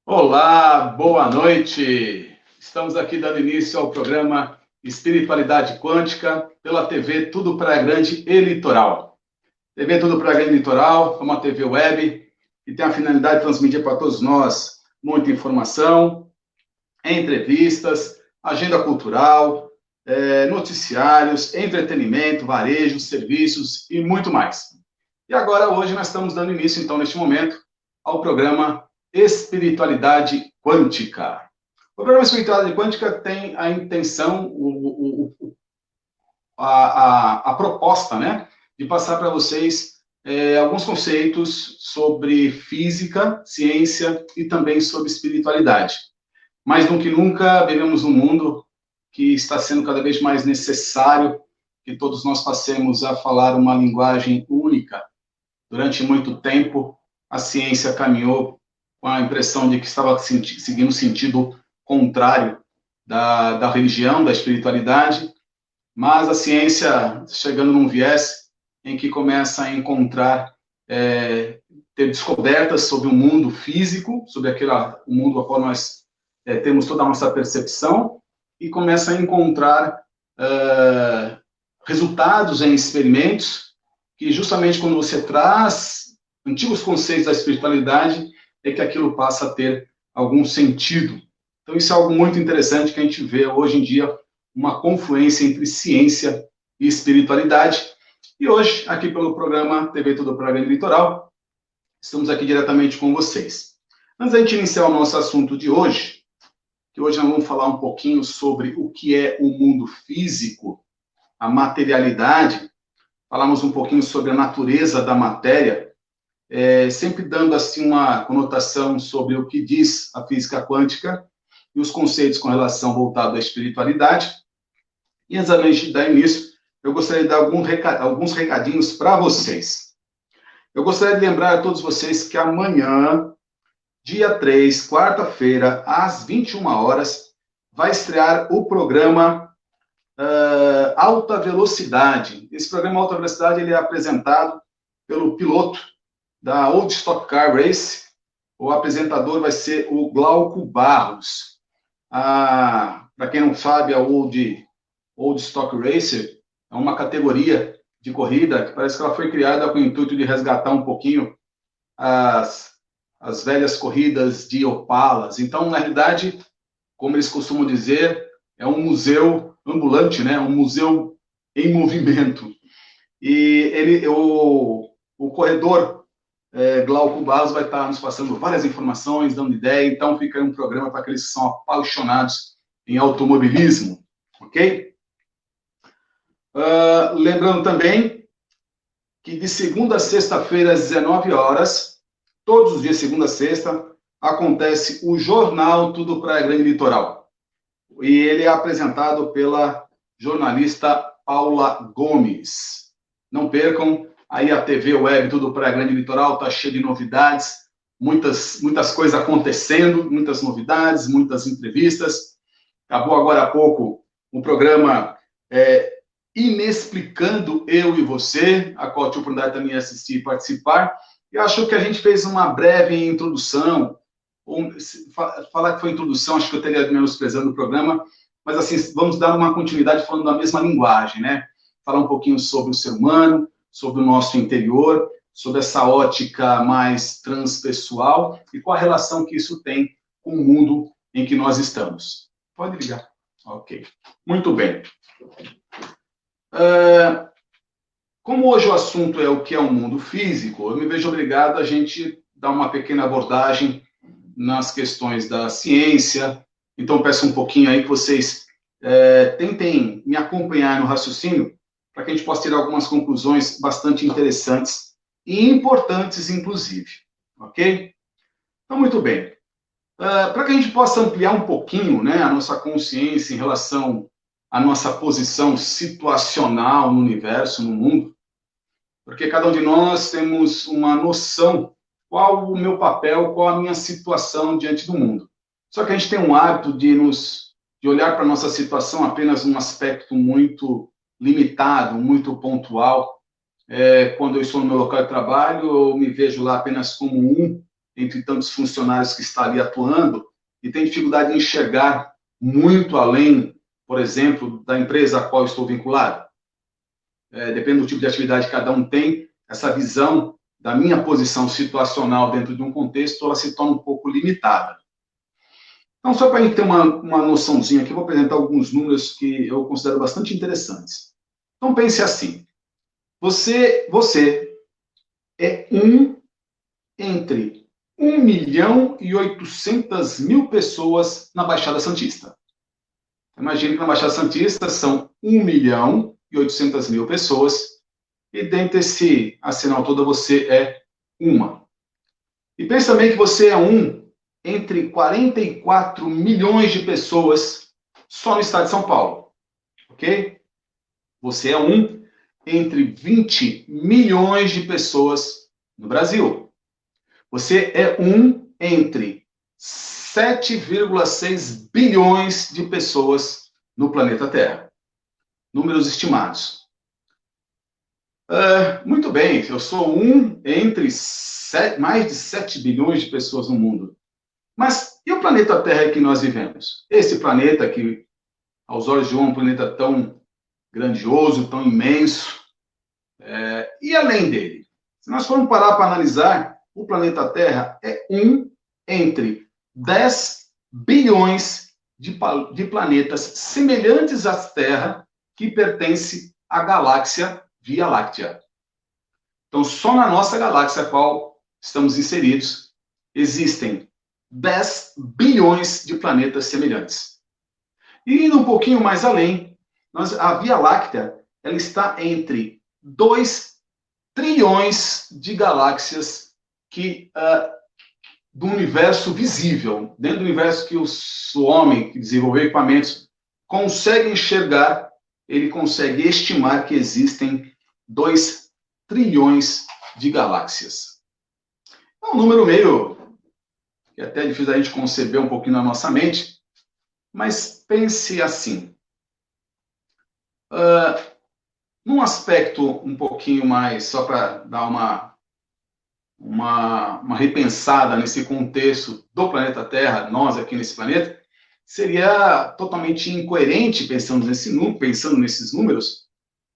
Olá, boa noite. Estamos aqui dando início ao programa Espiritualidade Quântica pela TV Tudo Praia Grande e Litoral. TV Tudo Praia Grande e Litoral é uma TV web que tem a finalidade de transmitir para todos nós muita informação, entrevistas, agenda cultural, noticiários, entretenimento, varejo, serviços e muito mais. E agora, hoje, nós estamos dando início, então, neste momento, ao programa Espiritualidade Quântica. O programa Espiritualidade Quântica tem a intenção, a proposta, né, de passar para vocês alguns conceitos sobre física, ciência e também sobre espiritualidade. Mais do que nunca, vivemos num mundo que está sendo cada vez mais necessário que todos nós passemos a falar uma linguagem única. Durante muito tempo, a ciência caminhou com a impressão de que estava seguindo sentido contrário da religião, da espiritualidade, mas a ciência chegando num viés em que começa a encontrar, ter descobertas sobre o mundo físico, sobre o mundo a qual nós temos toda a nossa percepção, e começa a encontrar resultados em experimentos que justamente quando você traz antigos conceitos da espiritualidade, é que aquilo passa a ter algum sentido. Então, isso é algo muito interessante que a gente vê hoje em dia, uma confluência entre ciência e espiritualidade. E hoje, aqui pelo programa TV Tudo Praia Grande Litoral, estamos aqui diretamente com vocês. Antes da gente iniciar o nosso assunto de hoje, que hoje nós vamos falar um pouquinho sobre o que é o mundo físico, a materialidade, falamos um pouquinho sobre a natureza da matéria, sempre dando assim uma conotação sobre o que diz a física quântica e os conceitos com relação voltado à espiritualidade. E antes da gente dar início, eu gostaria de dar alguns recadinhos para vocês. Eu gostaria de lembrar a todos vocês que amanhã, dia 3, quarta-feira, às 21 horas, vai estrear o programa Alta Velocidade. Esse programa Alta Velocidade ele é apresentado pelo piloto da Old Stock Car Race. O apresentador vai ser o Glauco Barros. Para quem não sabe, a Old Stock Racer é uma categoria de corrida que parece que ela foi criada com o intuito de resgatar um pouquinho as velhas corridas de Opalas. Então, na realidade, como eles costumam dizer, é um museu ambulante, né? Um museu em movimento. E o corredor Glauco Barros vai estar nos passando várias informações, dando ideia, então fica aí um programa para aqueles que são apaixonados em automobilismo, ok? Lembrando também que de segunda a sexta-feira, às 19 horas, todos os dias, segunda a sexta, acontece o Jornal Tudo Praia Grande Litoral. E ele é apresentado pela jornalista Paula Gomes. Não percam, aí a TV Web Tudo Praia Grande Litoral está cheia de novidades, muitas coisas acontecendo, muitas novidades, muitas entrevistas. Acabou agora há pouco um programa Inexplicando Eu e Você, a qual eu tive a oportunidade também de assistir e participar. E acho que a gente fez uma breve introdução, falar que foi introdução, acho que eu teria menosprezando o programa, mas assim, vamos dar uma continuidade falando da mesma linguagem, né? Falar um pouquinho sobre o ser humano, sobre o nosso interior, sobre essa ótica mais transpessoal e qual a relação que isso tem com o mundo em que nós estamos. Pode ligar. Ok. Muito bem. Como hoje o assunto é o que é o mundo físico, eu me vejo obrigado a gente dar uma pequena abordagem nas questões da ciência. Então, peço um pouquinho aí que vocês tentem me acompanhar no raciocínio para que a gente possa tirar algumas conclusões bastante interessantes e importantes, inclusive. Ok? Então, muito bem. Para que a gente possa ampliar um pouquinho, né, a nossa consciência em relação à nossa posição situacional no universo, no mundo, porque cada um de nós temos uma noção qual o meu papel, qual a minha situação diante do mundo. Só que a gente tem um hábito de olhar para a nossa situação apenas num aspecto muito limitado, muito pontual. Quando eu estou no meu local de trabalho, eu me vejo lá apenas como um entre tantos funcionários que está ali atuando, e tem dificuldade em enxergar muito além, por exemplo, da empresa a qual estou vinculado. Depende do tipo de atividade que cada um tem, essa visão da minha posição situacional dentro de um contexto, ela se torna um pouco limitada. Então, só para a gente ter uma noçãozinha aqui, eu vou apresentar alguns números que eu considero bastante interessantes. Então, pense assim, você é um entre 1.800.000 pessoas na Baixada Santista. Imagine que na Baixada Santista são 1.800.000 pessoas, e dentre esse arsenal todo você é uma. E pense também que você é um entre 44 milhões de pessoas só no estado de São Paulo, ok? Você é um entre 20 milhões de pessoas no Brasil. Você é um entre 7,6 bilhões de pessoas no planeta Terra. Números estimados. Muito bem, eu sou um entre mais de 7 bilhões de pessoas no mundo. Mas e o planeta Terra que nós vivemos? Esse planeta que, aos olhos de um planeta tão grandioso, tão imenso, e além dele? Se nós formos parar para analisar, o planeta Terra é um entre 10 bilhões de planetas semelhantes à Terra que pertence à galáxia Via Láctea. Então, só na nossa galáxia a qual estamos inseridos, existem 10 bilhões de planetas semelhantes. E indo um pouquinho mais além, a Via Láctea ela está entre 2 trilhões de galáxias do universo visível, dentro do universo que o homem que desenvolveu equipamentos consegue enxergar, ele consegue estimar que existem 2 trilhões de galáxias. É um número meio que até é difícil a gente conceber um pouquinho na nossa mente, mas pense assim. Num aspecto um pouquinho mais, só para dar uma repensada nesse contexto do planeta Terra, nós aqui nesse planeta, seria totalmente incoerente, pensando nesses números,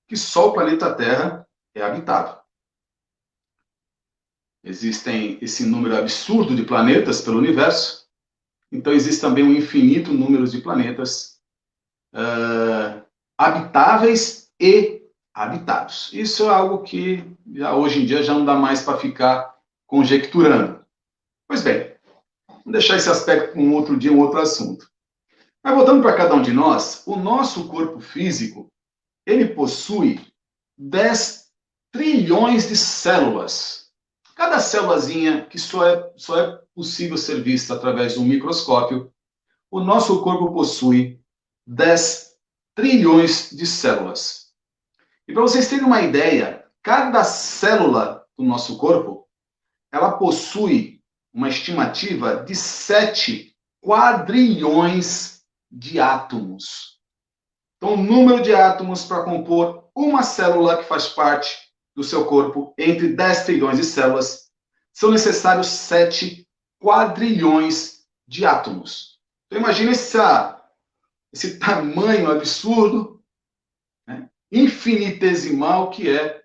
que só o planeta Terra é habitado. Existem esse número absurdo de planetas pelo universo, então existe também um infinito número de planetas habitáveis e habitados. Isso é algo que hoje em dia já não dá mais para ficar conjecturando. Pois bem, vamos deixar esse aspecto para um outro dia, um outro assunto. Mas voltando para cada um de nós, o nosso corpo físico, ele possui 10 trilhões de células. Cada célulazinha que só é possível ser vista através de um microscópio, o nosso corpo possui 10 trilhões de células. E para vocês terem uma ideia, cada célula do nosso corpo, ela possui uma estimativa de 7 quadrilhões de átomos. Então, o número de átomos para compor uma célula que faz parte do seu corpo, entre 10 trilhões de células, são necessários 7 quadrilhões de átomos. Então, imagine esse tamanho absurdo, né, infinitesimal, que é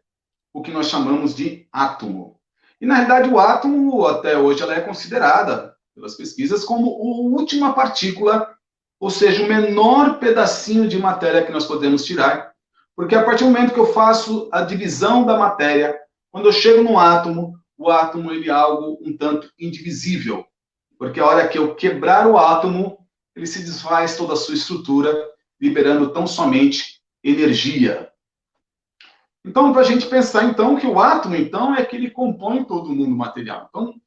o que nós chamamos de átomo. E, na realidade, o átomo, até hoje, ela é considerada, pelas pesquisas, como a última partícula, ou seja, o menor pedacinho de matéria que nós podemos tirar, porque a partir do momento que eu faço a divisão da matéria, quando eu chego no átomo, o átomo ele é algo um tanto indivisível, porque a hora que eu quebrar o átomo, ele se desfaz toda a sua estrutura, liberando tão somente energia. Então, para a gente pensar, então, que o átomo, então, é que ele compõe todo o mundo material. Então,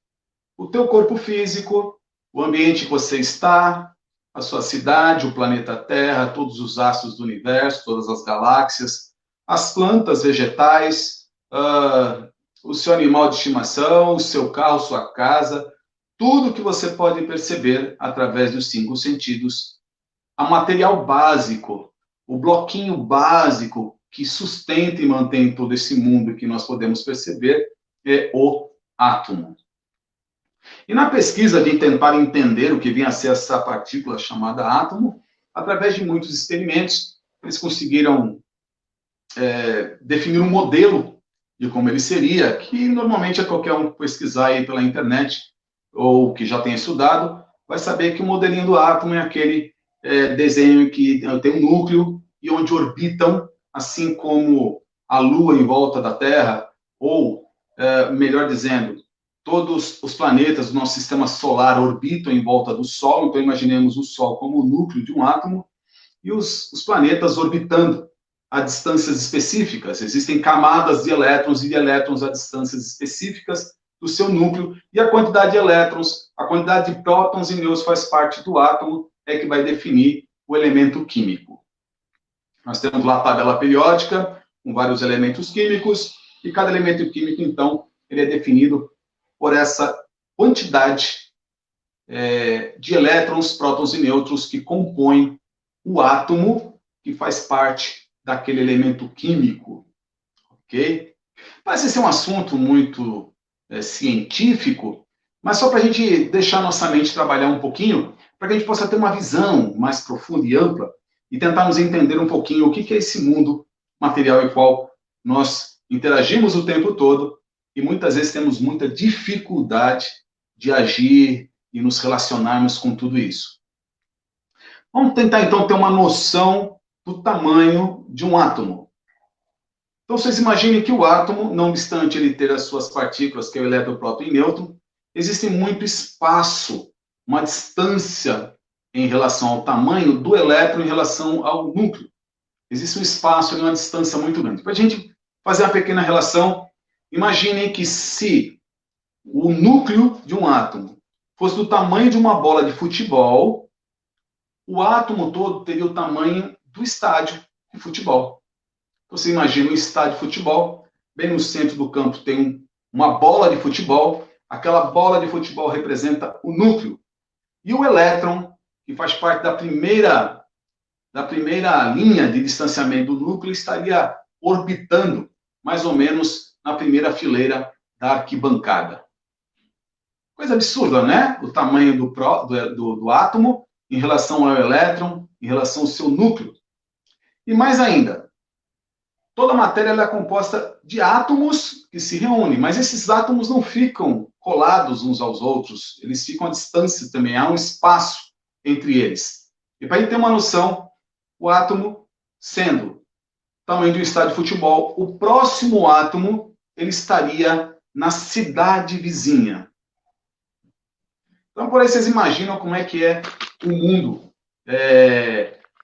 o teu corpo físico, o ambiente que você está, a sua cidade, o planeta Terra, todos os astros do universo, todas as galáxias, as plantas, vegetais, o seu animal de estimação, o seu carro, sua casa, tudo que você pode perceber através dos 5 sentidos. A material básico, o bloquinho básico que sustenta e mantém todo esse mundo que nós podemos perceber é o átomo. E na pesquisa de tentar entender o que vinha a ser essa partícula chamada átomo, através de muitos experimentos, eles conseguiram definir um modelo de como ele seria, que normalmente é qualquer um pesquisar aí pela internet, ou que já tenha estudado, vai saber que o modelinho do átomo é aquele desenho que tem um núcleo e onde orbitam, assim como a Lua em volta da Terra, ou, melhor dizendo, todos os planetas do nosso sistema solar orbitam em volta do Sol, então imaginemos o Sol como o núcleo de um átomo, e os planetas orbitando a distâncias específicas. Existem camadas de elétrons e de elétrons a distâncias específicas do seu núcleo, e a quantidade de elétrons, a quantidade de prótons e nêutrons faz parte do átomo, é que vai definir o elemento químico. Nós temos lá a tabela periódica, com vários elementos químicos, e cada elemento químico, então, ele é definido por essa quantidade de elétrons, prótons e nêutrons que compõem o átomo, que faz parte daquele elemento químico, ok? Parece ser um assunto muito científico, mas só para a gente deixar nossa mente trabalhar um pouquinho, para que a gente possa ter uma visão mais profunda e ampla e tentarmos entender um pouquinho o que é esse mundo material em qual nós interagimos o tempo todo e muitas vezes temos muita dificuldade de agir e nos relacionarmos com tudo isso. Vamos tentar, então, ter uma noção do tamanho de um átomo. Então, vocês imaginem que o átomo, não obstante ele ter as suas partículas, que é o elétron, próton e nêutron, existe muito espaço, uma distância em relação ao tamanho do elétron em relação ao núcleo. Existe um espaço e uma distância muito grande. Para a gente fazer uma pequena relação, imaginem que se o núcleo de um átomo fosse do tamanho de uma bola de futebol, o átomo todo teria o tamanho do estádio de futebol. Você imagina um estádio de futebol, bem no centro do campo tem uma bola de futebol, aquela bola de futebol representa o núcleo. E o elétron, que faz parte da primeira linha de distanciamento do núcleo, estaria orbitando mais ou menos na primeira fileira da arquibancada. Coisa absurda, né? O tamanho do átomo em relação ao elétron, em relação ao seu núcleo. E mais ainda, toda a matéria ela é composta de átomos que se reúnem, mas esses átomos não ficam colados uns aos outros, eles ficam à distância também, há um espaço entre eles. E para a gente ter uma noção, o átomo, sendo o tamanho de um estádio de futebol, o próximo átomo ele estaria na cidade vizinha. Então, por aí vocês imaginam como é que é o mundo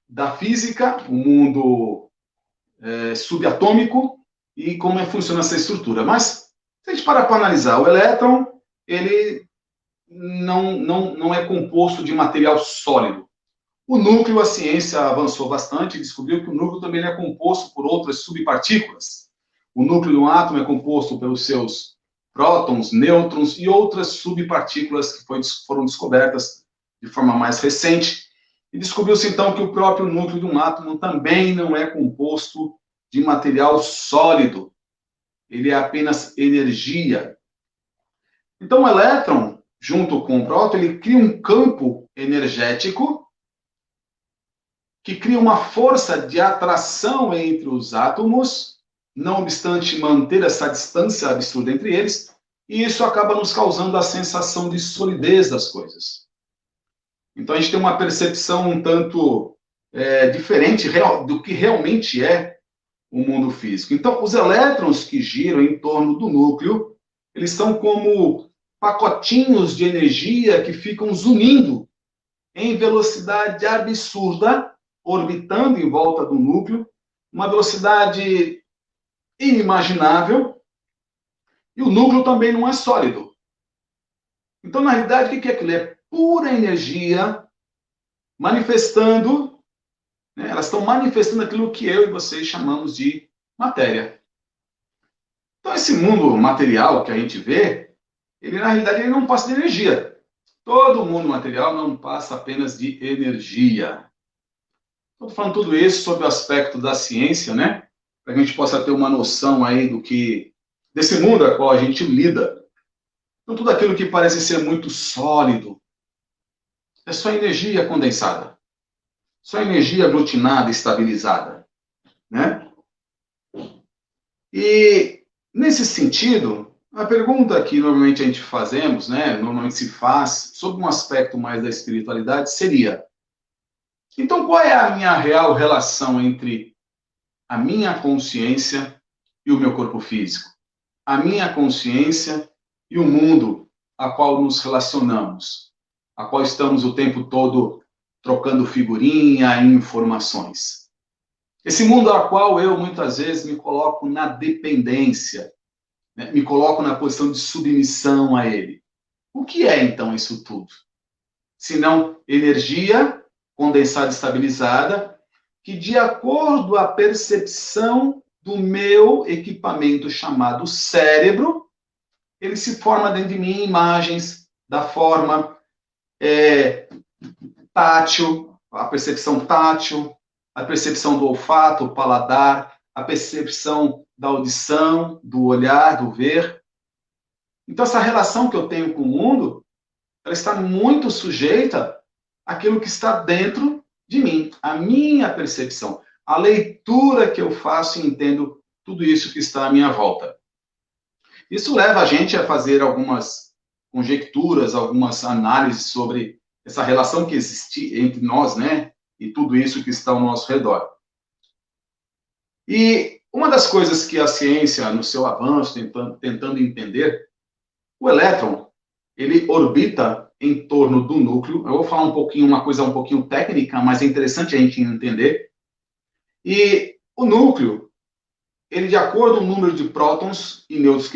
da física, o mundo subatômico e como é que funciona essa estrutura. Mas, se a gente parar para analisar, o elétron, ele não é composto de material sólido. O núcleo, a ciência avançou bastante e descobriu que o núcleo também é composto por outras subpartículas. O núcleo de um átomo é composto pelos seus prótons, nêutrons e outras subpartículas que foram descobertas de forma mais recente. E descobriu-se, então, que o próprio núcleo de um átomo também não é composto de material sólido. Ele é apenas energia. Então, o elétron, junto com o próton, ele cria um campo energético que cria uma força de atração entre os átomos, não obstante manter essa distância absurda entre eles, e isso acaba nos causando a sensação de solidez das coisas. Então, a gente tem uma percepção um tanto diferente do que realmente é o mundo físico. Então, os elétrons que giram em torno do núcleo, eles são como pacotinhos de energia que ficam zunindo em velocidade absurda, orbitando em volta do núcleo, uma velocidade inimaginável, e o núcleo também não é sólido. Então, na realidade, o que é aquilo? É pura energia manifestando, né? Elas estão manifestando aquilo que eu e vocês chamamos de matéria. Então, esse mundo material que a gente vê, ele na realidade ele não passa de energia. Todo mundo material não passa apenas de energia. Estou falando tudo isso sobre o aspecto da ciência, né? Para que a gente possa ter uma noção aí desse mundo a qual a gente lida. Então, tudo aquilo que parece ser muito sólido é só energia condensada, só energia aglutinada, estabilizada, né? E, nesse sentido, a pergunta que normalmente a gente fazemos, né, normalmente se faz, sobre um aspecto mais da espiritualidade, seria: então, qual é a minha real relação entre a minha consciência e o meu corpo físico? A minha consciência e o mundo a qual nos relacionamos, a qual estamos o tempo todo trocando figurinha e informações. Esse mundo a qual eu muitas vezes me coloco na dependência, né? Me coloco na posição de submissão a ele. O que é então isso tudo? Se não energia condensada e estabilizada, que de acordo com a percepção do meu equipamento chamado cérebro, ele se forma dentro de mim imagens da forma tátil, a percepção tátil, a percepção do olfato, o paladar, a percepção da audição, do olhar, do ver. Então, essa relação que eu tenho com o mundo, ela está muito sujeita àquilo que está dentro de mim, a minha percepção, a leitura que eu faço e entendo tudo isso que está à minha volta. Isso leva a gente a fazer algumas conjecturas, algumas análises sobre essa relação que existe entre nós, né, e tudo isso que está ao nosso redor. E uma das coisas que a ciência, no seu avanço, tentando entender, o elétron, ele orbita em torno do núcleo. Eu vou falar uma coisa um pouquinho técnica, mas é interessante a gente entender. E o núcleo, ele, de acordo com o número de prótons e nêutrons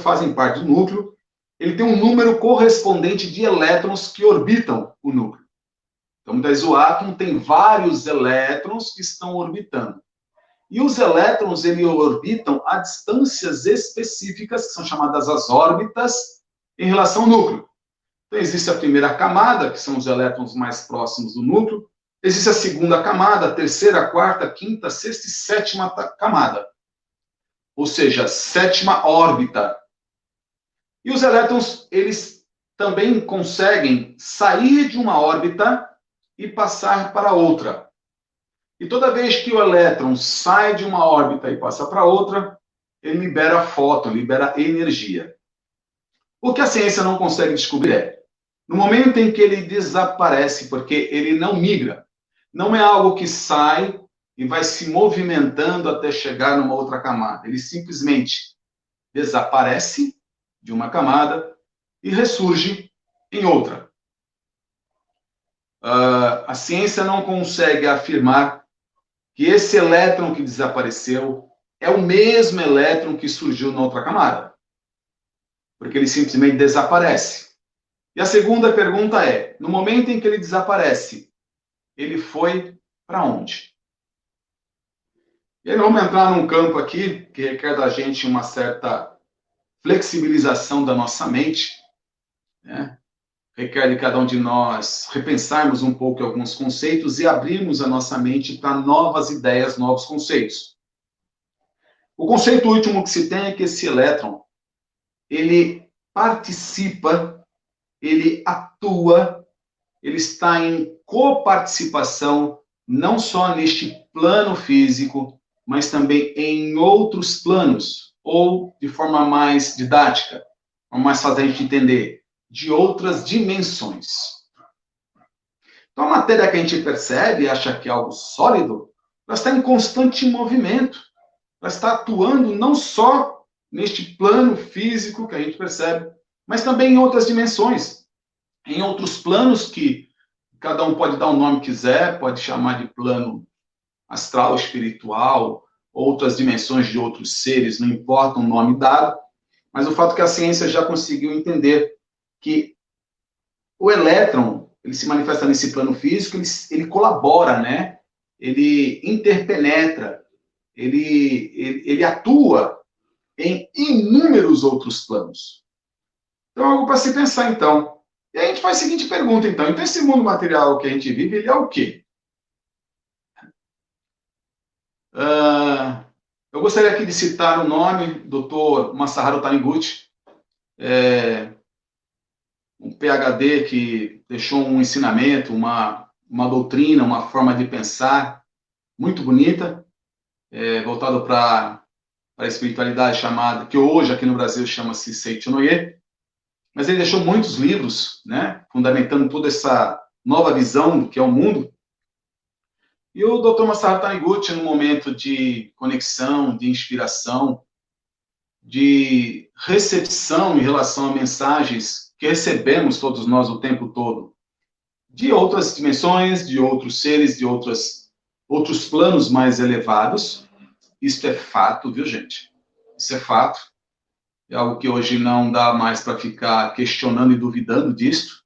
fazem parte do núcleo, ele tem um número correspondente de elétrons que orbitam o núcleo. Então, muitas vezes o átomo tem vários elétrons que estão orbitando. E os elétrons, eles orbitam a distâncias específicas, que são chamadas as órbitas, em relação ao núcleo. Então, existe a primeira camada, que são os elétrons mais próximos do núcleo. Existe a segunda camada, a terceira, a quarta, a quinta, a sexta e sétima camada. Ou seja, sétima órbita. E os elétrons, eles também conseguem sair de uma órbita e passar para outra. E toda vez que o elétron sai de uma órbita e passa para outra, ele libera fóton, libera energia. O que a ciência não consegue descobrir é, no momento em que ele desaparece, porque ele não migra, não é algo que sai e vai se movimentando até chegar numa outra camada. Ele simplesmente desaparece de uma camada e ressurge em outra. A ciência não consegue afirmar que esse elétron que desapareceu é o mesmo elétron que surgiu na outra camada, porque ele simplesmente desaparece. E a segunda pergunta é, no momento em que ele desaparece, ele foi para onde? E aí vamos entrar num campo aqui que requer da gente uma certa flexibilização da nossa mente, né? Requer de cada um de nós repensarmos um pouco alguns conceitos e abrirmos a nossa mente para novas ideias, novos conceitos. O conceito último que se tem é que esse elétron, ele participa, ele atua, ele está em coparticipação, não só neste plano físico, mas também em outros planos, ou de forma mais didática, mais fácil a gente entender, de outras dimensões. Então, a matéria que a gente percebe e acha que é algo sólido, ela está em constante movimento. Ela está atuando não só neste plano físico que a gente percebe, mas também em outras dimensões, em outros planos que cada um pode dar o nome que quiser, pode chamar de plano astral, espiritual, outras dimensões de outros seres, não importa o nome dado, mas o fato é que a ciência já conseguiu entender que o elétron, ele se manifesta nesse plano físico, ele colabora, né? Ele interpenetra, ele atua em inúmeros outros planos. Então, é algo para se pensar, então. E aí a gente faz a seguinte pergunta, então. Então, esse mundo material que a gente vive, ele é o quê? Eu gostaria aqui de citar o nome do Dr. Masaharu Taniguchi. um PhD que deixou um ensinamento, uma doutrina, uma forma de pensar muito bonita, voltado para a espiritualidade chamada, que hoje aqui no Brasil chama-se Seiichi Noye, mas ele deixou muitos livros, né, fundamentando toda essa nova visão do que é o mundo. E o Dr. Masaharu Taniguchi, num momento de conexão, de inspiração, de recepção em relação a mensagens que recebemos todos nós o tempo todo, de outras dimensões, de outros seres, de outros planos mais elevados. Isso é fato, viu, gente? Isso é fato. É algo que hoje não dá mais para ficar questionando e duvidando disso.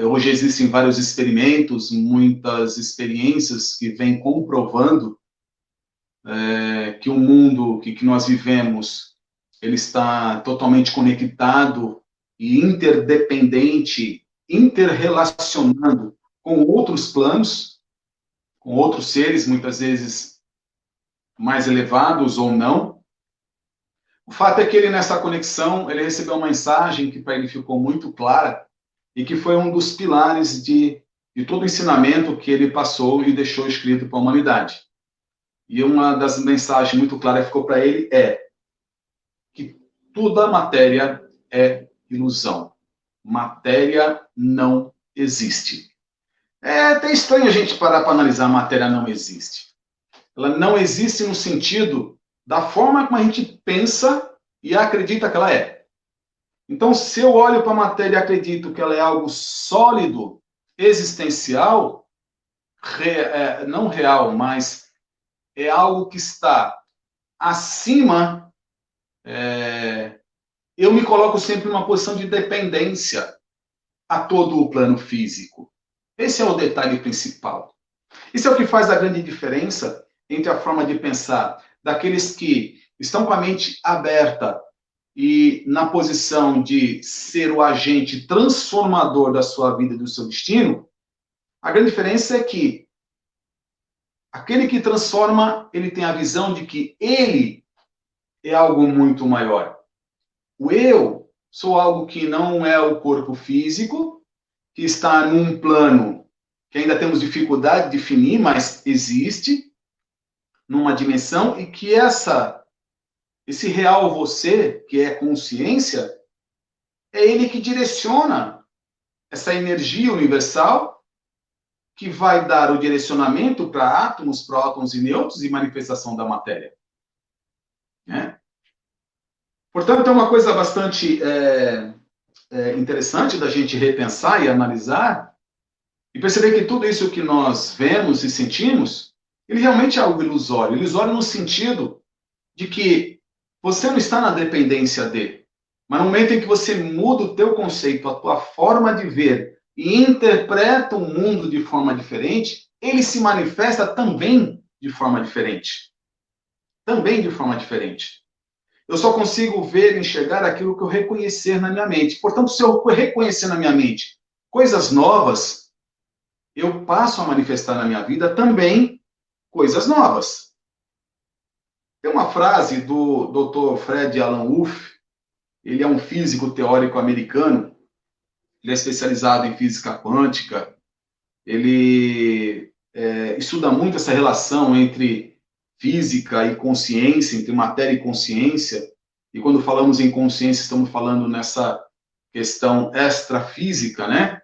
Hoje existem vários experimentos, muitas experiências que vêm comprovando que o mundo que nós vivemos, ele está totalmente conectado e interdependente, interrelacionando com outros planos, com outros seres, muitas vezes mais elevados ou não. O fato é que ele, nessa conexão, ele recebeu uma mensagem que para ele ficou muito clara e que foi um dos pilares de todo o ensinamento que ele passou e deixou escrito para a humanidade. E uma das mensagens muito claras que ficou para ele é que toda a matéria é ilusão. Matéria não existe. É até estranho a gente parar para analisar a matéria não existe. Ela não existe no sentido da forma como a gente pensa e acredita que ela é. Então, se eu olho para a matéria e acredito que ela é algo sólido, existencial, não real, mas é algo que está acima, eu me coloco sempre numa posição de dependência a todo o plano físico. Esse é o detalhe principal. Isso é o que faz a grande diferença entre a forma de pensar daqueles que estão com a mente aberta e na posição de ser o agente transformador da sua vida e do seu destino. A grande diferença é que aquele que transforma, ele tem a visão de que ele é algo muito maior. O eu sou algo que não é o corpo físico, que está num plano que ainda temos dificuldade de definir, mas existe, numa dimensão, e que esse real você, que é consciência, é ele que direciona essa energia universal, que vai dar o direcionamento para átomos, prótons e nêutrons e manifestação da matéria. Né? Portanto, é uma coisa bastante interessante da gente repensar e analisar e perceber que tudo isso que nós vemos e sentimos, ele realmente é algo ilusório. Ilusório no sentido de que você não está na dependência dele. Mas no momento em que você muda o teu conceito, a tua forma de ver e interpreta o mundo de forma diferente, ele se manifesta também de forma diferente. Também de forma diferente. Eu só consigo ver e enxergar aquilo que eu reconhecer na minha mente. Portanto, se eu reconhecer na minha mente coisas novas, eu passo a manifestar na minha vida também coisas novas. Tem uma frase do Dr. Fred Alan Wolf, ele é um físico teórico americano, ele é especializado em física quântica, ele estuda muito essa relação entre física e consciência, entre matéria e consciência, e quando falamos em consciência, estamos falando nessa questão extrafísica, né?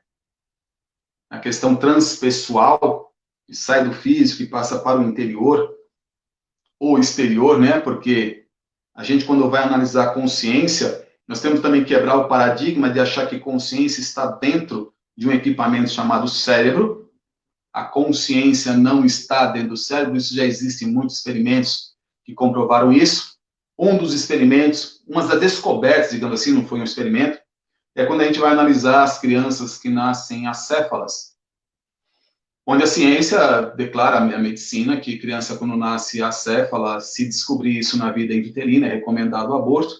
A questão transpessoal, que sai do físico e passa para o interior, ou exterior, né? Porque a gente, quando vai analisar a consciência, nós temos também que quebrar o paradigma de achar que consciência está dentro de um equipamento chamado cérebro. A consciência não está dentro do cérebro, isso já existem muitos experimentos que comprovaram isso. Um dos experimentos, uma das descobertas, digamos assim, não foi um experimento, é quando a gente vai analisar as crianças que nascem acéfalas, onde a ciência declara, a medicina, que criança quando nasce acéfala, se descobrir isso na vida intrauterina, é recomendado o aborto,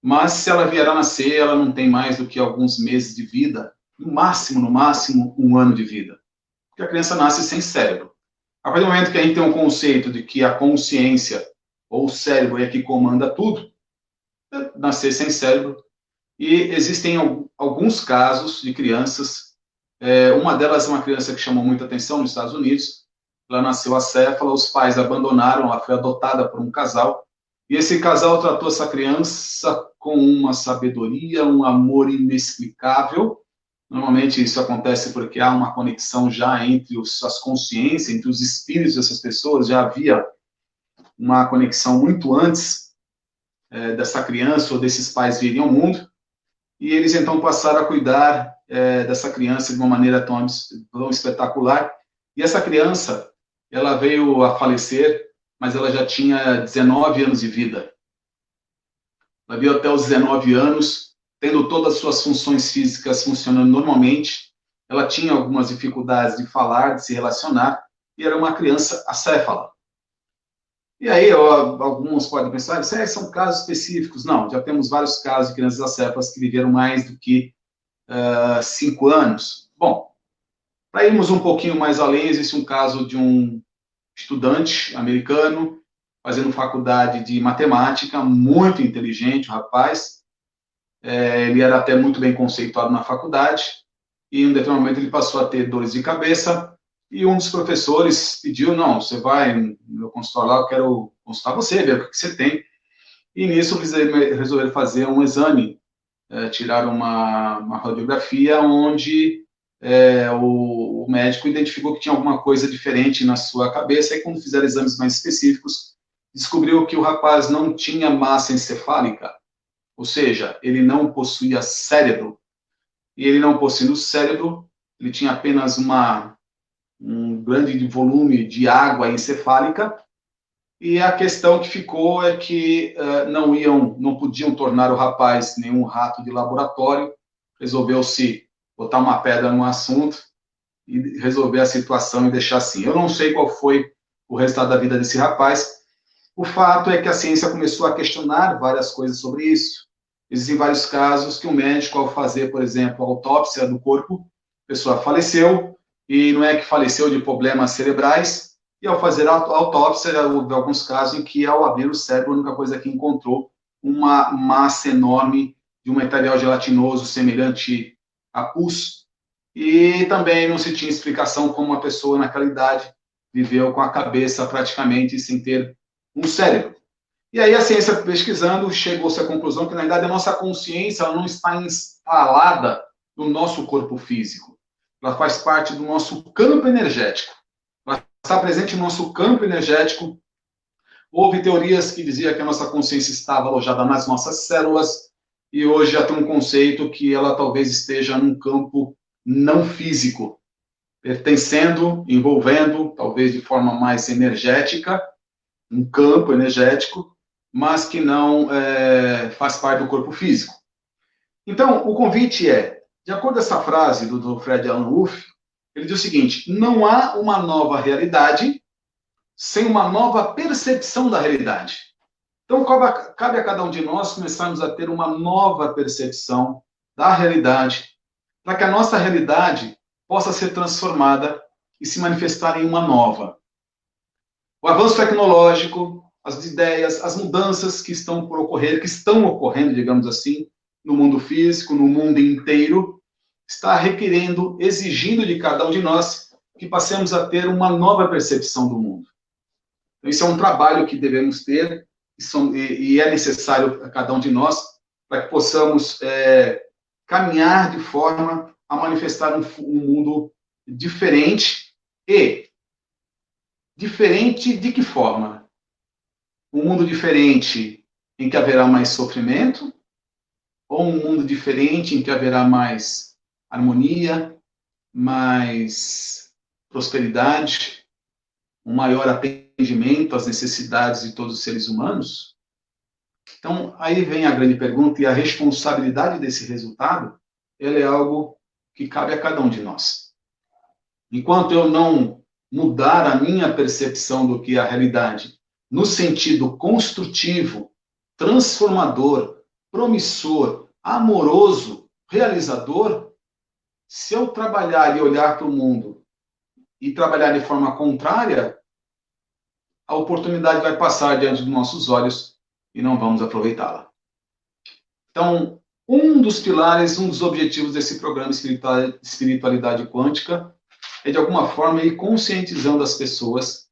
mas se ela vier a nascer, ela não tem mais do que alguns meses de vida, no máximo, 1 ano de vida. Porque a criança nasce sem cérebro. A partir do momento que a gente tem um conceito de que a consciência ou o cérebro é que comanda tudo, nascer sem cérebro. E existem alguns casos de crianças, uma delas é uma criança que chamou muita atenção nos Estados Unidos. Ela nasceu acéfala, os pais abandonaram, ela foi adotada por um casal, e esse casal tratou essa criança com uma sabedoria, um amor inexplicável. Normalmente isso acontece porque há uma conexão já entre as consciências, entre os espíritos dessas pessoas, já havia uma conexão muito antes dessa criança ou desses pais virem ao mundo, e eles então passaram a cuidar dessa criança de uma maneira tão espetacular. E essa criança, ela veio a falecer, mas ela já tinha 19 anos de vida. Ela veio até os 19 anos, tendo todas as suas funções físicas funcionando normalmente. Ela tinha algumas dificuldades de falar, de se relacionar, e era uma criança acéfala. E aí, alguns podem pensar, são casos específicos. Não, já temos vários casos de crianças acéfalas que viveram mais do que 5 anos. Bom, para irmos um pouquinho mais além, existe um caso de um estudante americano fazendo faculdade de matemática, muito inteligente, o rapaz. Ele era até muito bem conceituado na faculdade, e em um determinado momento ele passou a ter dores de cabeça, e um dos professores pediu, não, você vai no meu consultório lá, eu quero consultar você, ver o que você tem. E nisso resolveram fazer um exame, tirar uma radiografia, onde o médico identificou que tinha alguma coisa diferente na sua cabeça, e quando fizeram exames mais específicos, descobriu que o rapaz não tinha massa encefálica, ou seja, ele não possuía cérebro, e ele não possuindo cérebro, ele tinha apenas um grande volume de água encefálica, e a questão que ficou é que não podiam tornar o rapaz nenhum rato de laboratório. Resolveu-se botar uma pedra no assunto e resolver a situação e deixar assim. Eu não sei qual foi o resultado da vida desse rapaz. O fato é que a ciência começou a questionar várias coisas sobre isso. Existem vários casos que o médico, ao fazer, por exemplo, a autópsia do corpo, a pessoa faleceu, e não é que faleceu de problemas cerebrais, e ao fazer a autópsia, houve alguns casos em que, ao abrir o cérebro, a única coisa que encontrou uma massa enorme de um material gelatinoso semelhante a pus, e também não se tinha explicação como uma pessoa naquela idade viveu com a cabeça praticamente sem ter um cérebro. E aí a ciência, pesquisando, chegou-se à conclusão que, na verdade, a nossa consciência ela não está instalada no nosso corpo físico. Ela faz parte do nosso campo energético. Ela está presente no nosso campo energético. Houve teorias que diziam que a nossa consciência estava alojada nas nossas células, e hoje já tem um conceito que ela talvez esteja num campo não físico, pertencendo, envolvendo, talvez de forma mais energética, um campo energético, mas que não faz parte do corpo físico. Então, o convite é, de acordo com essa frase do Fred Alan Wolf, ele diz o seguinte: não há uma nova realidade sem uma nova percepção da realidade. Então, cabe a cada um de nós começarmos a ter uma nova percepção da realidade, para que a nossa realidade possa ser transformada e se manifestar em uma nova. O avanço tecnológico, as ideias, as mudanças que estão por ocorrer, que estão ocorrendo, digamos assim, no mundo físico, no mundo inteiro, está requerendo, exigindo de cada um de nós que passemos a ter uma nova percepção do mundo. Então, isso é um trabalho que devemos ter e é necessário a cada um de nós para que possamos caminhar de forma a manifestar um mundo diferente. E diferente de que forma? Um mundo diferente em que haverá mais sofrimento? Ou um mundo diferente em que haverá mais harmonia, mais prosperidade, um maior atendimento às necessidades de todos os seres humanos? Então, aí vem a grande pergunta, e a responsabilidade desse resultado, ela é algo que cabe a cada um de nós. Enquanto eu não mudar a minha percepção do que é a realidade, no sentido construtivo, transformador, promissor, amoroso, realizador, se eu trabalhar e olhar para o mundo e trabalhar de forma contrária, a oportunidade vai passar diante dos nossos olhos e não vamos aproveitá-la. Então, um dos pilares, um dos objetivos desse programa Espiritualidade Quântica é, de alguma forma, ir conscientizando as pessoas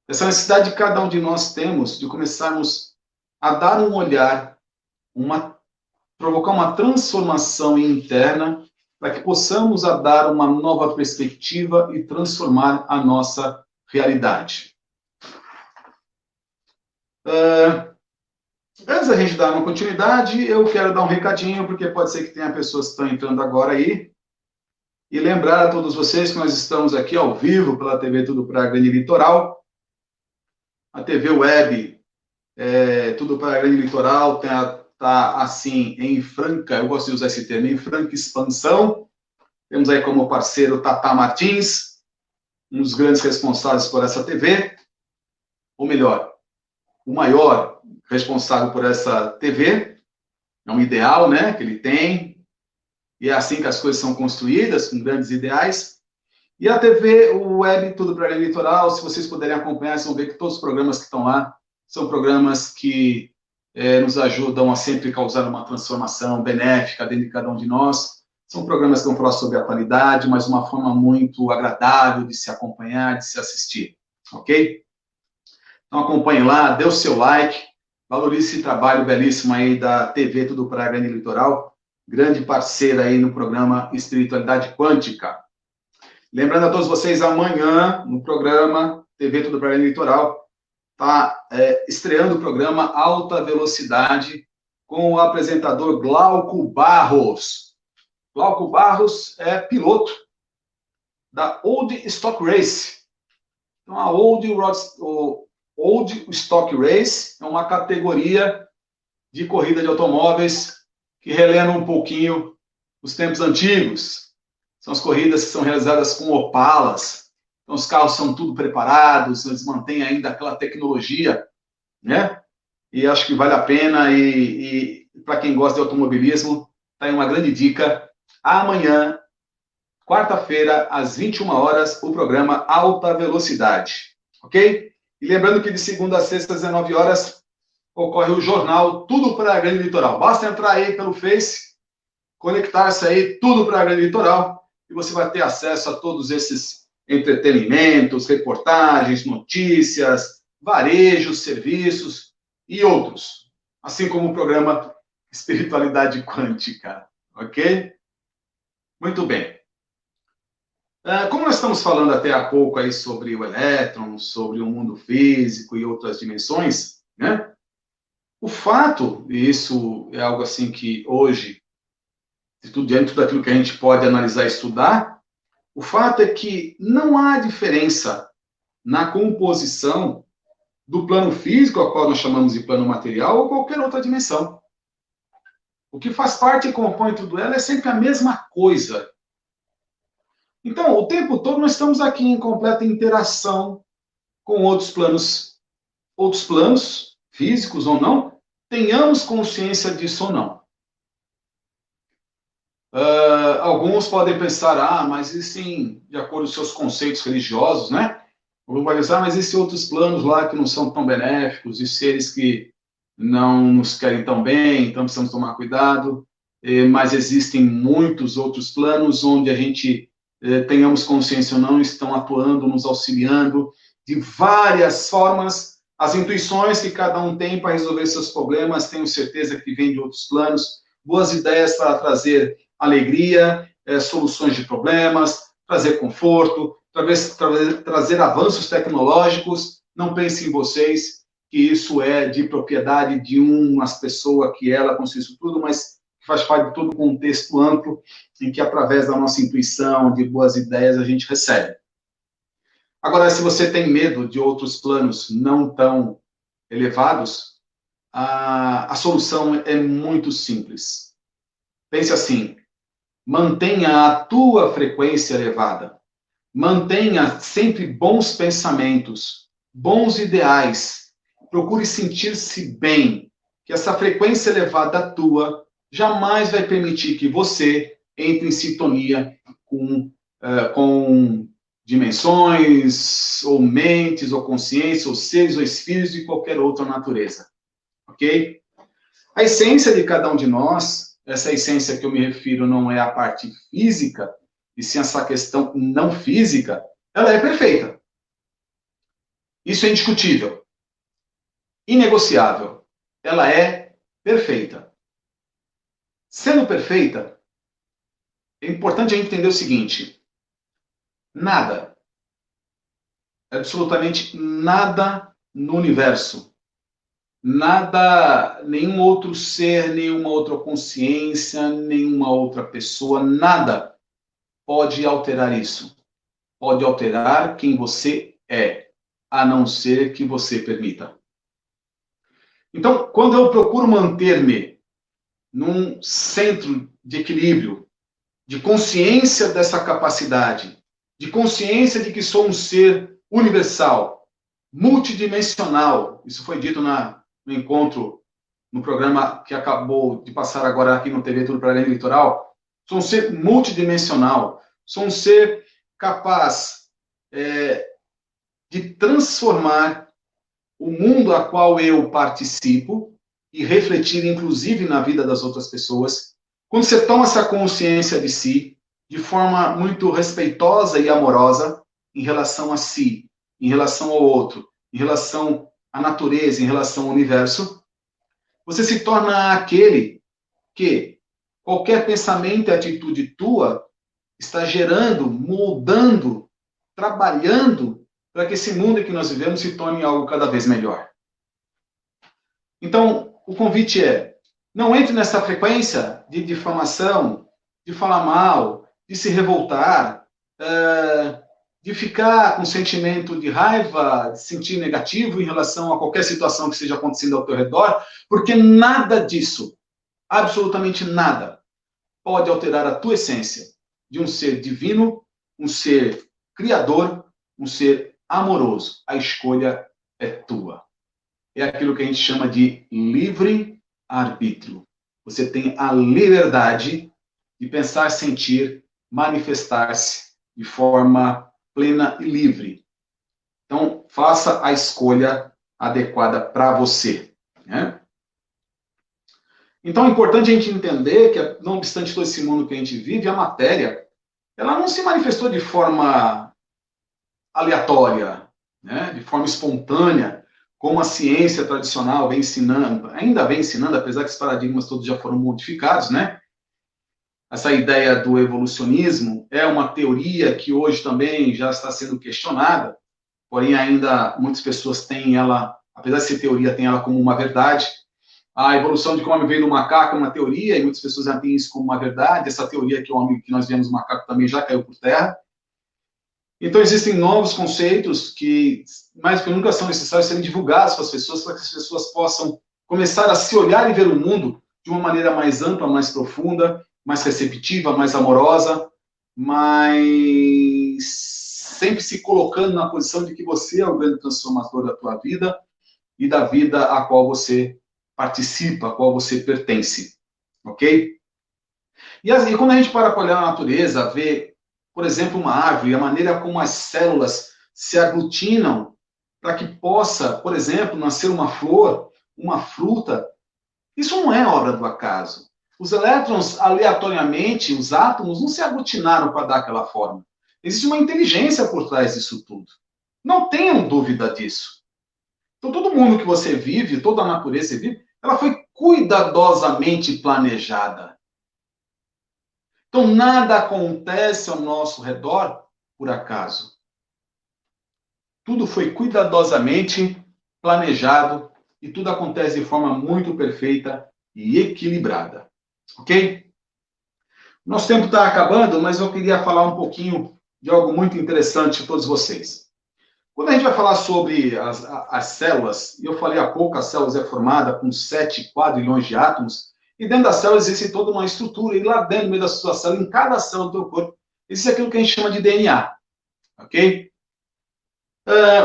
dessa necessidade que cada um de nós temos de começarmos a dar um olhar, provocar uma transformação interna para que possamos dar uma nova perspectiva e transformar a nossa realidade. Antes da gente dar uma continuidade, eu quero dar um recadinho, porque pode ser que tenha pessoas que estão entrando agora aí, e lembrar a todos vocês que nós estamos aqui ao vivo pela TV Tudo para a Grande Litoral, a TV Web Tudo para a Grande Litoral está assim em franca, eu gosto de usar esse termo, em franca expansão. Temos aí como parceiro Tata Martins, um dos grandes responsáveis por essa TV, ou melhor, o maior responsável por essa TV, é um ideal, né, que ele tem, e é assim que as coisas são construídas, com grandes ideais. E a TV, o Web Tudo para a Grande Litoral, se vocês puderem acompanhar, vocês vão ver que todos os programas que estão lá são programas que nos ajudam a sempre causar uma transformação benéfica dentro de cada um de nós. São programas que vão falar sobre a atualidade, mas de uma forma muito agradável de se acompanhar, de se assistir, ok? Então acompanhe lá, dê o seu like, valorize esse trabalho belíssimo aí da TV Tudo para a Grande Litoral, grande parceira aí no programa Espiritualidade Quântica. Lembrando a todos vocês, amanhã, no programa TV Tudo para a Grande Litoral, está estreando o programa Alta Velocidade com o apresentador Glauco Barros. Glauco Barros é piloto da Old Stock Race. Então, a Old Stock Race é uma categoria de corrida de automóveis que relembra um pouquinho os tempos antigos. São as corridas que são realizadas com Opalas. Então, os carros são tudo preparados, eles mantêm ainda aquela tecnologia, né? E acho que vale a pena. E para quem gosta de automobilismo, está aí uma grande dica. Amanhã, quarta-feira, às 21 horas, o programa Alta Velocidade. Ok? E lembrando que de segunda a sexta, às 19 horas, ocorre o jornal Tudo para a Grande Litoral. Basta entrar aí pelo Face, conectar-se aí, Tudo para a Grande Litoral, e você vai ter acesso a todos esses entretenimentos, reportagens, notícias, varejos, serviços e outros. Assim como o programa Espiritualidade Quântica. Ok? Muito bem. Como nós estamos falando até há pouco aí sobre o elétron, sobre o mundo físico e outras dimensões, né? O fato, e isso é algo assim que hoje, dentro daquilo que a gente pode analisar e estudar, o fato é que não há diferença na composição do plano físico, ao qual nós chamamos de plano material, ou qualquer outra dimensão. O que faz parte e compõe tudo ela é sempre a mesma coisa. Então, o tempo todo nós estamos aqui em completa interação com outros planos, físicos ou não, tenhamos consciência disso ou não. Alguns podem pensar, mas e sim, de acordo com seus conceitos religiosos, né? Alguns podem pensar, mas e se outros planos lá que não são tão benéficos, e seres que não nos querem tão bem, então precisamos tomar cuidado. Mas existem muitos outros planos onde a gente tenhamos consciência ou não, estão atuando, nos auxiliando de várias formas. As intuições que cada um tem para resolver seus problemas, tenho certeza que vêm de outros planos. Boas ideias para trazer alegria, soluções de problemas, trazer conforto, trazer avanços tecnológicos. Não pensem em vocês que isso é de propriedade de umas pessoas que ela construiu isso tudo, mas que faz parte de todo o contexto amplo em que, através da nossa intuição, de boas ideias, a gente recebe. Agora, se você tem medo de outros planos não tão elevados, a solução é muito simples. Pense assim, mantenha a tua frequência elevada, mantenha sempre bons pensamentos, bons ideais, procure sentir-se bem, que essa frequência elevada tua jamais vai permitir que você entre em sintonia com dimensões, ou mentes, ou consciência, ou seres, ou espíritos de qualquer outra natureza. Ok? A essência de cada um de nós, essa essência que eu me refiro não é a parte física, e sim essa questão não física, ela é perfeita. Isso é indiscutível, inegociável. Ela é perfeita. Sendo perfeita, é importante a gente entender o seguinte: nada, absolutamente nada no universo, nada, nenhum outro ser, nenhuma outra consciência, nenhuma outra pessoa, nada pode alterar isso. Pode alterar quem você é, a não ser que você permita. Então, quando eu procuro manter-me num centro de equilíbrio, de consciência dessa capacidade, de consciência de que sou um ser universal, multidimensional, isso foi dito no encontro, no programa que acabou de passar agora aqui no TV Tudo para Além do Litoral, sou um ser multidimensional, sou um ser capaz de transformar o mundo a qual eu participo e refletir, inclusive, na vida das outras pessoas. Quando você toma essa consciência de si, de forma muito respeitosa e amorosa, em relação a si, em relação ao outro, em relação à natureza, em relação ao universo, você se torna aquele que qualquer pensamento e atitude tua está gerando, moldando, trabalhando para que esse mundo em que nós vivemos se torne algo cada vez melhor. Então, o convite é: não entre nessa frequência de difamação, de falar mal, de se revoltar, de ficar com sentimento de raiva, de sentir negativo em relação a qualquer situação que esteja acontecendo ao teu redor, porque nada disso, absolutamente nada, pode alterar a tua essência de um ser divino, um ser criador, um ser amoroso. A escolha é tua. É aquilo que a gente chama de livre-arbítrio. Você tem a liberdade de pensar, sentir, manifestar-se de forma plena e livre. Então, faça a escolha adequada para você. Né? Então, é importante a gente entender que, não obstante todo esse mundo que a gente vive, a matéria, ela não se manifestou de forma aleatória, né? De forma espontânea, como a ciência tradicional vem ensinando, ainda vem ensinando, apesar que os paradigmas todos já foram modificados, né? Essa ideia do evolucionismo é uma teoria que hoje também já está sendo questionada, porém ainda muitas pessoas têm ela, apesar de ser teoria, têm ela como uma verdade. A evolução de que o homem veio do macaco é uma teoria, e muitas pessoas já têm isso como uma verdade. Essa teoria que o homem que nós viemos do macaco também já caiu por terra. Então, existem novos conceitos que, mais do que nunca, são necessários serem divulgados para as pessoas, para que as pessoas possam começar a se olhar e ver o mundo de uma maneira mais ampla, mais profunda, mais receptiva, mais amorosa, mas sempre se colocando na posição de que você é o grande transformador da tua vida e da vida a qual você participa, a qual você pertence. Ok? E quando a gente para olhar a natureza, ver, por exemplo, uma árvore, a maneira como as células se aglutinam para que possa, por exemplo, nascer uma flor, uma fruta, isso não é obra do acaso. Os elétrons, aleatoriamente, os átomos, não se aglutinaram para dar aquela forma. Existe uma inteligência por trás disso tudo. Não tenham dúvida disso. Então, todo mundo que você vive, toda a natureza que você vive, ela foi cuidadosamente planejada. Então, nada acontece ao nosso redor por acaso. Tudo foi cuidadosamente planejado e tudo acontece de forma muito perfeita e equilibrada. Ok? Nosso tempo está acabando, mas eu queria falar um pouquinho de algo muito interessante para todos vocês. Quando a gente vai falar sobre as células, e eu falei há pouco, as células é formada com 7 quadrilhões de átomos, e dentro das células existe toda uma estrutura, e lá dentro, no meio da sua célula, em cada célula do teu corpo, existe aquilo que a gente chama de DNA. Ok?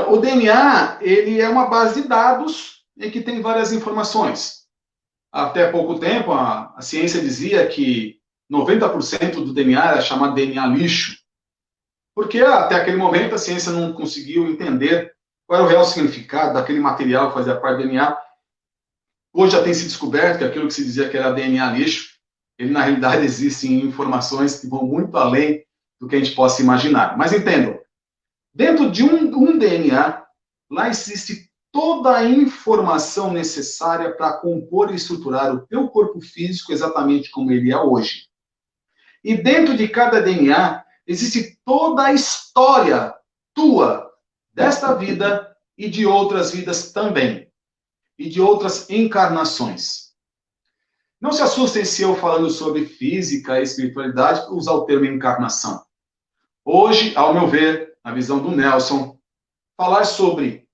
O DNA, ele é uma base de dados em que tem várias informações. Até pouco tempo, a ciência dizia que 90% do DNA era chamado DNA lixo, porque até aquele momento a ciência não conseguiu entender qual era o real significado daquele material que fazia parte do DNA. Hoje já tem se descoberto que aquilo que se dizia que era DNA lixo, ele na realidade existem informações que vão muito além do que a gente possa imaginar. Mas entendam, dentro de um DNA, lá existe toda a informação necessária para compor e estruturar o teu corpo físico exatamente como ele é hoje. E dentro de cada DNA existe toda a história tua, desta vida e de outras vidas também. E de outras encarnações. Não se assustem se eu falando sobre física e espiritualidade usar o termo encarnação. Hoje, ao meu ver, na visão do Nelson, falar sobre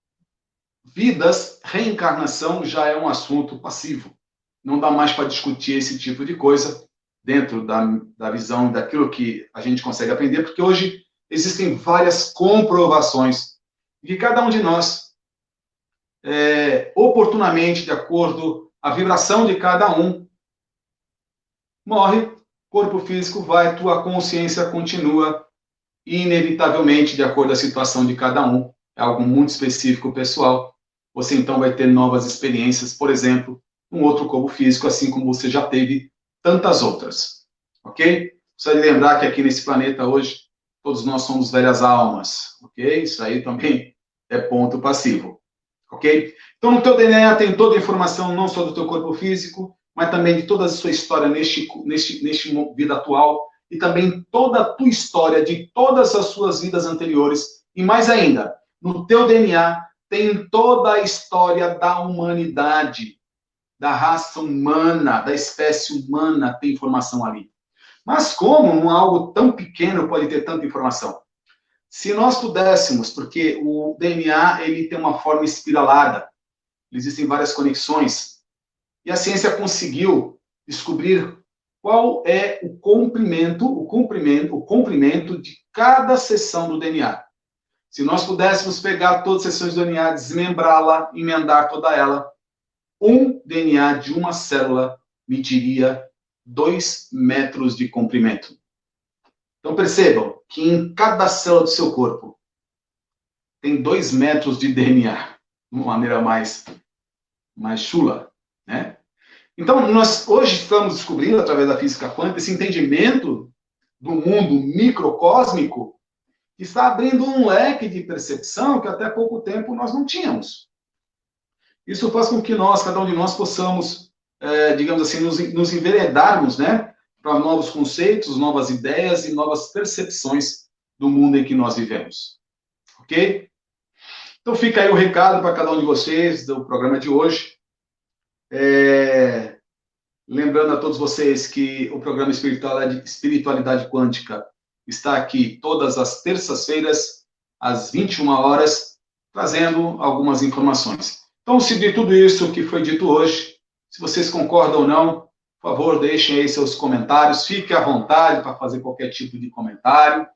vidas, reencarnação já é um assunto passivo. Não dá mais para discutir esse tipo de coisa dentro da visão daquilo que a gente consegue aprender, porque hoje existem várias comprovações de que cada um de nós, oportunamente, de acordo com a vibração de cada um, morre, corpo físico vai, tua consciência continua, e inevitavelmente, de acordo com a situação de cada um, é algo muito específico, pessoal, você então vai ter novas experiências, por exemplo, um outro corpo físico, assim como você já teve tantas outras, ok? Precisa lembrar que aqui nesse planeta hoje, todos nós somos velhas almas, ok? Isso aí também é ponto passivo, ok? Então, no teu DNA tem toda a informação, não só do teu corpo físico, mas também de toda a sua história neste vida atual, e também toda a tua história de todas as suas vidas anteriores, e mais ainda, no teu DNA tem toda a história da humanidade, da raça humana, da espécie humana, tem informação ali. Mas como algo tão pequeno pode ter tanta informação? Se nós pudéssemos, porque o DNA ele tem uma forma espiralada, existem várias conexões, e a ciência conseguiu descobrir qual é o comprimento de cada seção do DNA. Se nós pudéssemos pegar todas as seções do DNA, desmembrá-la, emendar toda ela, um DNA de uma célula mediria 2 metros de comprimento. Então percebam que em cada célula do seu corpo tem 2 metros de DNA, de uma maneira mais chula, né? Então, nós hoje estamos descobrindo, através da física quântica, esse entendimento do mundo microcósmico que está abrindo um leque de percepção que até pouco tempo nós não tínhamos. Isso faz com que nós, cada um de nós, possamos, digamos assim, nos enveredarmos, né, para novos conceitos, novas ideias e novas percepções do mundo em que nós vivemos. Ok? Então fica aí o recado para cada um de vocês do programa de hoje. Lembrando a todos vocês que o programa Espiritualidade Quântica está aqui todas as terças-feiras, às 21 horas, trazendo algumas informações. Então, se de tudo isso que foi dito hoje, se vocês concordam ou não, por favor, deixem aí seus comentários, fique à vontade para fazer qualquer tipo de comentário.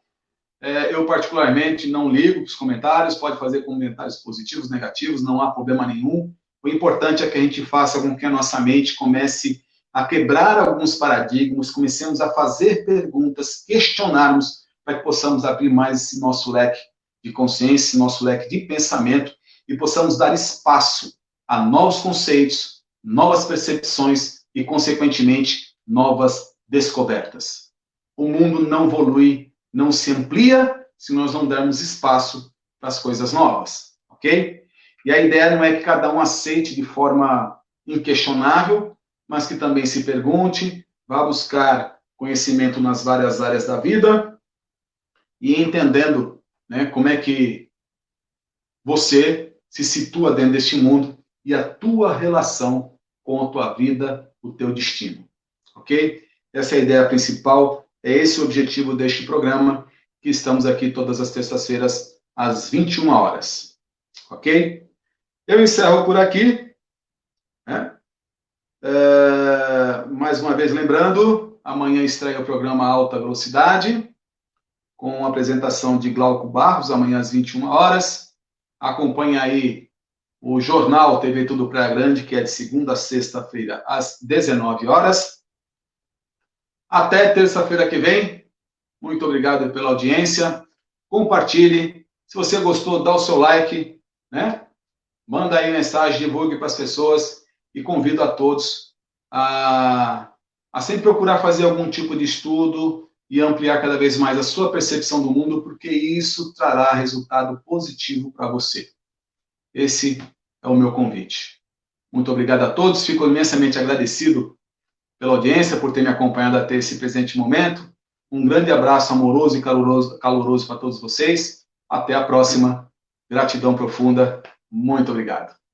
Eu, particularmente, não ligo para os comentários, pode fazer comentários positivos, negativos, não há problema nenhum. O importante é que a gente faça com que a nossa mente comece a quebrar alguns paradigmas, comecemos a fazer perguntas, questionarmos, para que possamos abrir mais esse nosso leque de consciência, nosso leque de pensamento, e possamos dar espaço a novos conceitos, novas percepções e, consequentemente, novas descobertas. O mundo não evolui, não se amplia, se nós não dermos espaço para as coisas novas, ok? E a ideia não é que cada um aceite de forma inquestionável, mas que também se pergunte, vá buscar conhecimento nas várias áreas da vida e entendendo, né, como é que você se situa dentro deste mundo e a tua relação com a tua vida, o teu destino, ok? Essa é a ideia principal, é esse o objetivo deste programa, que estamos aqui todas as terças-feiras, às 21 horas, ok? Eu encerro por aqui, né? Mais uma vez lembrando, amanhã estreia o programa Alta Velocidade, com a apresentação de Glauco Barros, amanhã às 21 horas. Acompanhe aí o Jornal TV Tudo Praia Grande, que é de segunda a sexta-feira, às 19 horas. Até terça-feira que vem. Muito obrigado pela audiência. Compartilhe. Se você gostou, dá o seu like, né? Manda aí mensagem, divulgue para as pessoas. e convido a todos a sempre procurar fazer algum tipo de estudo e ampliar cada vez mais a sua percepção do mundo, porque isso trará resultado positivo para você. Esse é o meu convite. Muito obrigado a todos, fico imensamente agradecido pela audiência, por ter me acompanhado até esse presente momento. Um grande abraço amoroso e caloroso para todos vocês. Até a próxima. Gratidão profunda. Muito obrigado.